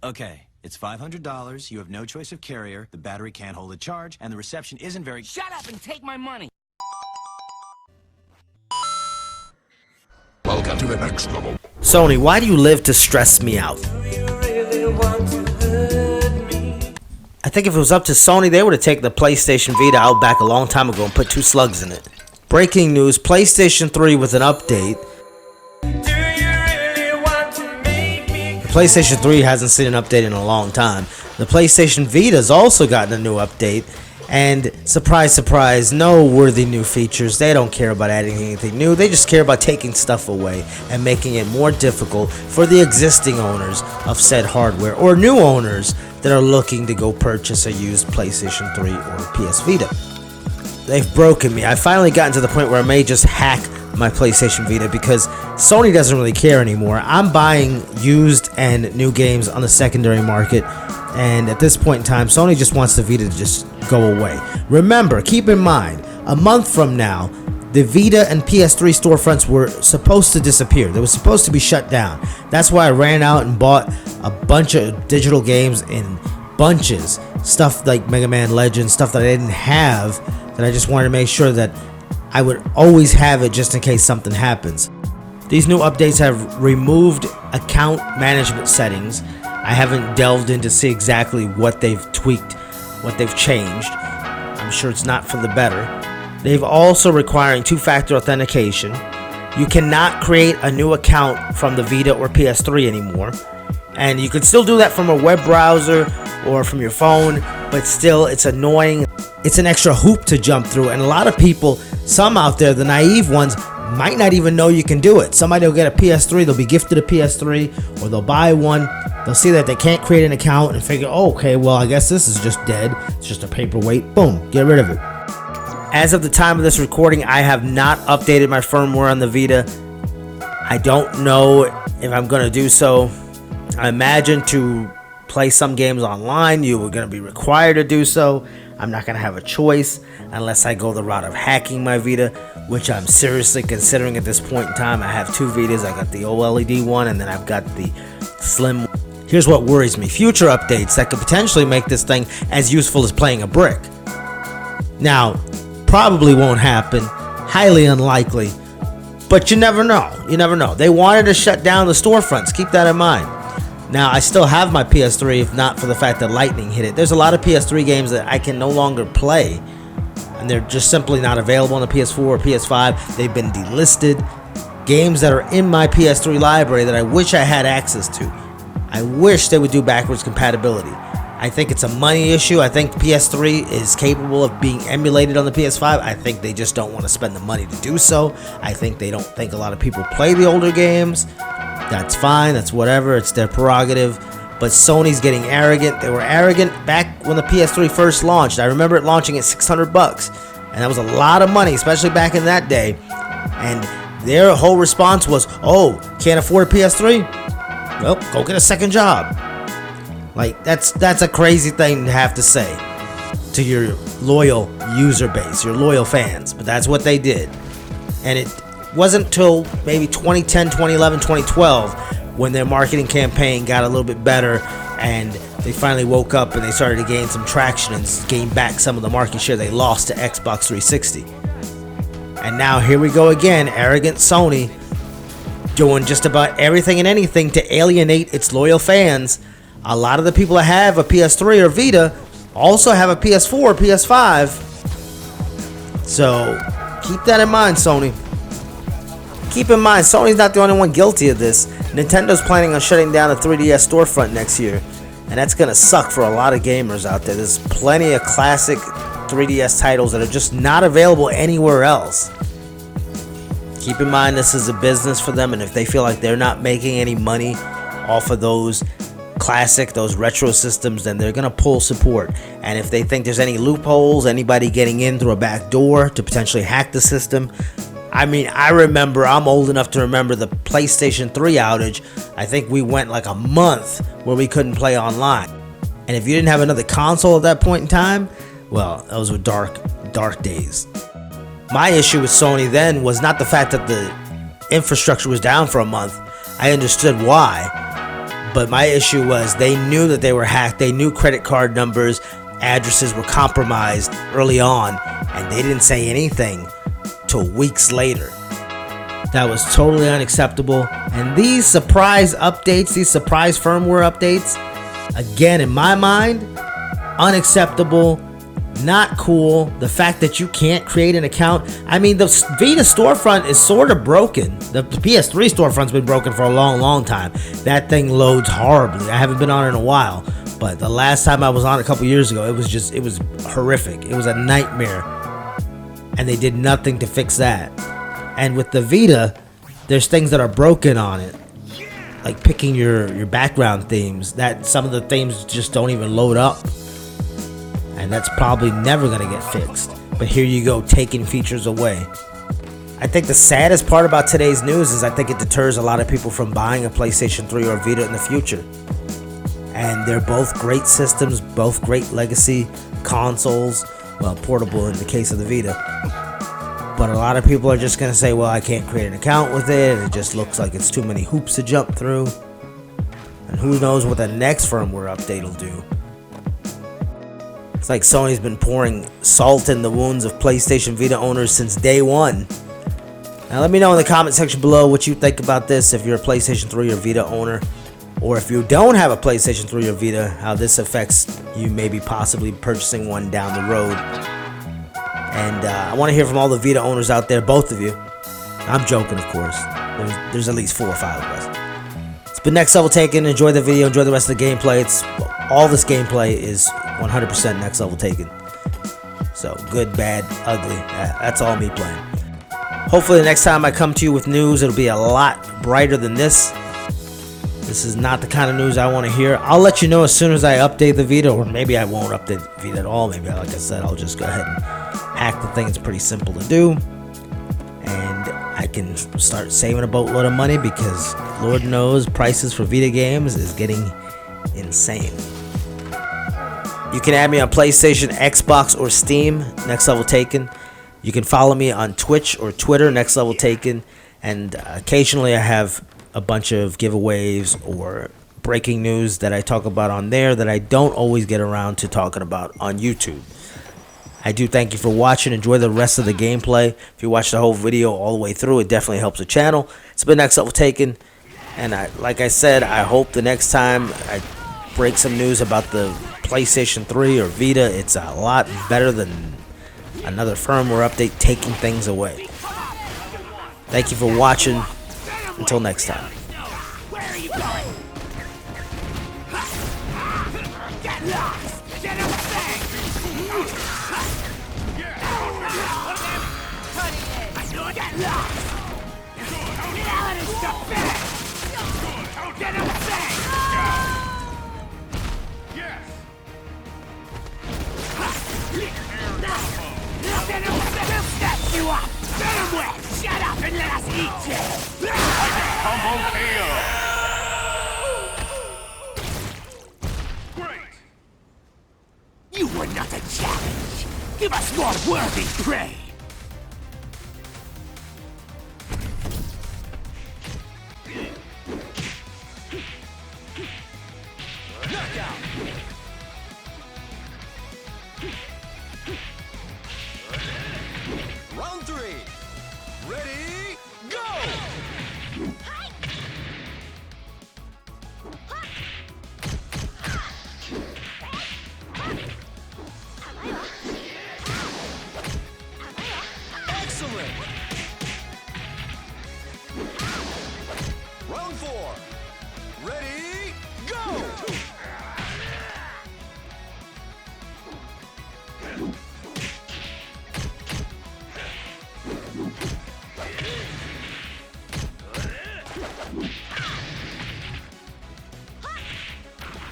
Okay, it's $500, you have no choice of carrier, the battery can't hold a charge, and the reception isn't very— Shut up and take my money! Welcome to the next level. Sony, why do you live to stress me out? I think if it was up to Sony, they would have taken the PlayStation Vita out back a long time ago and put 2 slugs in it. Breaking news, PlayStation 3 with an update. The PlayStation 3 hasn't seen an update in a long time. The PlayStation Vita's also gotten a new update. And surprise, surprise, no worthy new features. They don't care about adding anything new. They just care about taking stuff away and making it more difficult for the existing owners of said hardware or new owners that are looking to go purchase a used PlayStation 3 or PS Vita. They've broken me. I've finally gotten to the point where I may just hack my PlayStation Vita because Sony doesn't really care anymore. I'm buying used and new games on the secondary market, and at this point in time, Sony just wants the Vita to just go away. Remember, keep in mind, a month from now, the Vita and PS3 storefronts were supposed to disappear. They were supposed to be shut down. That's why I ran out and bought a bunch of digital games in bunches. Stuff like Mega Man Legends, stuff that I didn't have, that I just wanted to make sure that I would always have it just in case something happens. These new updates have removed account management settings. I haven't delved in to see exactly what they've tweaked, what they've changed. I'm sure it's not for the better. They've also requiring 2-factor authentication. You cannot create a new account from the Vita or PS3 anymore. And you can still do that from a web browser or from your phone, but still it's annoying. It's an extra hoop to jump through, and a lot of people, some out there, the naive ones, might not even know you can do it. Somebody will get a PS3, they'll be gifted a PS3, or they'll buy one, they'll see that they can't create an account and figure, oh, okay, well, I guess this is just dead. It's just a paperweight. Boom, get rid of it. As of the time of this recording, I have not updated my firmware on the Vita. I don't know if I'm going to do so. I imagine to play some games online, you are going to be required to do so. I'm not going to have a choice unless I go the route of hacking my Vita, which I'm seriously considering at this point in time. I have 2 Vitas. I got the OLED one, and then I've got the slim. Here's what worries me. Future updates that could potentially make this thing as useful as playing a brick. Now, probably won't happen. Highly unlikely. But you never know. You never know. They wanted to shut down the storefronts. Keep that in mind. Now, I still have my PS3, if not for the fact that Lightning hit it. There's a lot of PS3 games that I can no longer play, and they're just simply not available on the PS4 or PS5. They've been delisted. Games that are in my PS3 library that I wish I had access to. I wish they would do backwards compatibility. I think it's a money issue. I think PS3 is capable of being emulated on the PS5. I think they just don't want to spend the money to do so. I think they don't think a lot of people play the older games. That's fine, that's whatever, it's their prerogative. But Sony's getting arrogant. They were arrogant back when the PS3 first launched. I remember it launching at $600, and that was a lot of money, especially back in that day. And their whole response was, oh, can't afford a PS3? Well, go get a second job. Like, that's a crazy thing to have to say to your loyal user base, your loyal fans. But that's what they did. And it wasn't till maybe 2010, 2011, 2012 when their marketing campaign got a little bit better and they finally woke up and they started to gain some traction and gain back some of the market share they lost to Xbox 360. And now here we go again, arrogant Sony doing just about everything and anything to alienate its loyal fans. A lot of the people that have a PS3 or Vita also have a PS4 or PS5. So keep that in mind, Sony. Keep in mind, Sony's not the only one guilty of this. Nintendo's planning on shutting down the 3DS storefront next year, and that's going to suck for a lot of gamers out there. There's plenty of classic 3DS titles that are just not available anywhere else. Keep in mind, this is a business for them, and if they feel like they're not making any money off of those classic, those retro systems, then they're going to pull support. And if they think there's any loopholes, anybody getting in through a back door to potentially hack the system, I mean, I'm old enough to remember the PlayStation 3 outage. I think we went like a month where we couldn't play online. And if you didn't have another console at that point in time, well, those were dark days. My issue with Sony then was not the fact that the infrastructure was down for a month. I understood why. But my issue was they knew that they were hacked. They knew credit card numbers, addresses were compromised early on, and they didn't say anything till weeks later. That was totally unacceptable. And these surprise updates, these surprise firmware updates, again, in my mind, unacceptable, not cool. The fact that you can't create an account. I mean, the Vita storefront is sort of broken. The PS3 storefront's been broken for a long time. That thing loads horribly. I haven't been on it in a while, but the last time I was on a couple years ago, it was horrific. It was a nightmare, and they did nothing to fix that. And with the Vita, there's things that are broken on it, like picking your background themes. That some of the themes just don't even load up. And that's probably never going to get fixed. But here you go, taking features away. I think the saddest part about today's news is I think it deters a lot of people from buying a PlayStation 3 or Vita in the future. And they're both great systems, both great legacy consoles. Well, portable in the case of the Vita. But a lot of people are just going to say, well, I can't create an account with it. It just looks like it's too many hoops to jump through. And who knows what the next firmware update will do. It's like Sony's been pouring salt in the wounds of PlayStation Vita owners since day one. Now let me know in the comment section below what you think about this, if you're a PlayStation 3 or Vita owner, or if you don't have a PlayStation 3 or Vita, how this affects you maybe possibly purchasing one down the road. And I want to hear from all the Vita owners out there, both of you. I'm joking, of course. There's at least 4 or 5 of us. It's been Next Level Taken. Enjoy the video. Enjoy the rest of the gameplay. All this gameplay is 100% Next Level Taken. So, good, bad, ugly. That's all me playing. Hopefully the next time I come to you with news, it'll be a lot brighter than this. This is not the kind of news I want to hear. I'll let you know as soon as I update the Vita, or maybe I won't update the Vita at all. Maybe, like I said, I'll just go ahead and hack the thing. It's pretty simple to do. And I can start saving a boatload of money because Lord knows prices for Vita games is getting insane. You can add me on PlayStation, Xbox, or Steam, Next Level Taken. You can follow me on Twitch or Twitter, Next Level Taken. And occasionally I have a bunch of giveaways or breaking news that I talk about on there that I don't always get around to talking about on YouTube. I do thank you for watching. Enjoy the rest of the gameplay. If you watch the whole video all the way through, it definitely helps the channel. It's been Next Level Taken. And like I said, I hope the next time I break some news about the PlayStation 3 or Vita, it's a lot better than another firmware update taking things away. Thank you for watching. Until next time. Where are you going? Get lost! Get up there! Get lost! Now it is the finish! Get up there! Yes! Get him! We'll snatch you up! Get him wet! Shut up and let us eat you! Combo KO! Great! You were not a challenge! Give us more worthy prey! Knockout! Round 3! Ready, go! Excellent! Round 4! Ready, go!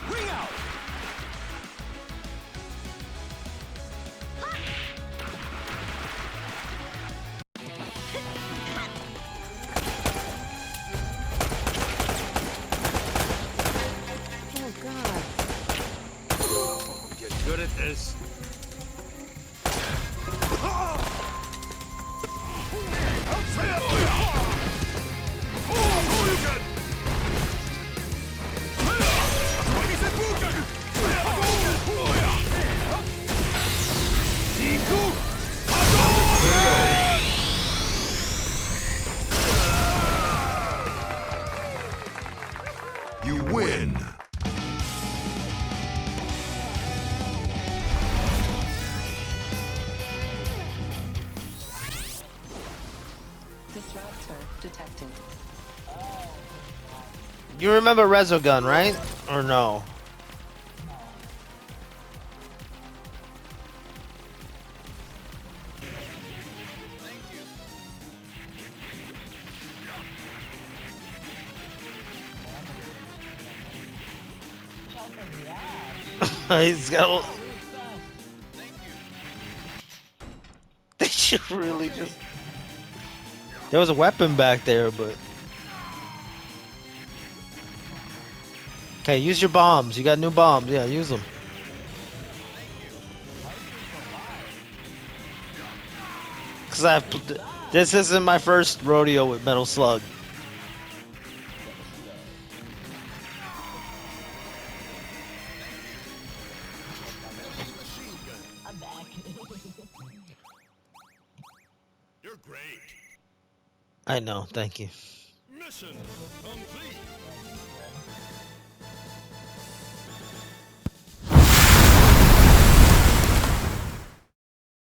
Ring out! Oh god. Get good at this. You win. Disruptor detected. You remember Resogun, right? Or no? He's got. They should really just. There was a weapon back there, but. Okay, use your bombs. You got new bombs. Yeah, use them. Cause this isn't my first rodeo with Metal Slug. You're great. I know. Thank you. Mission complete.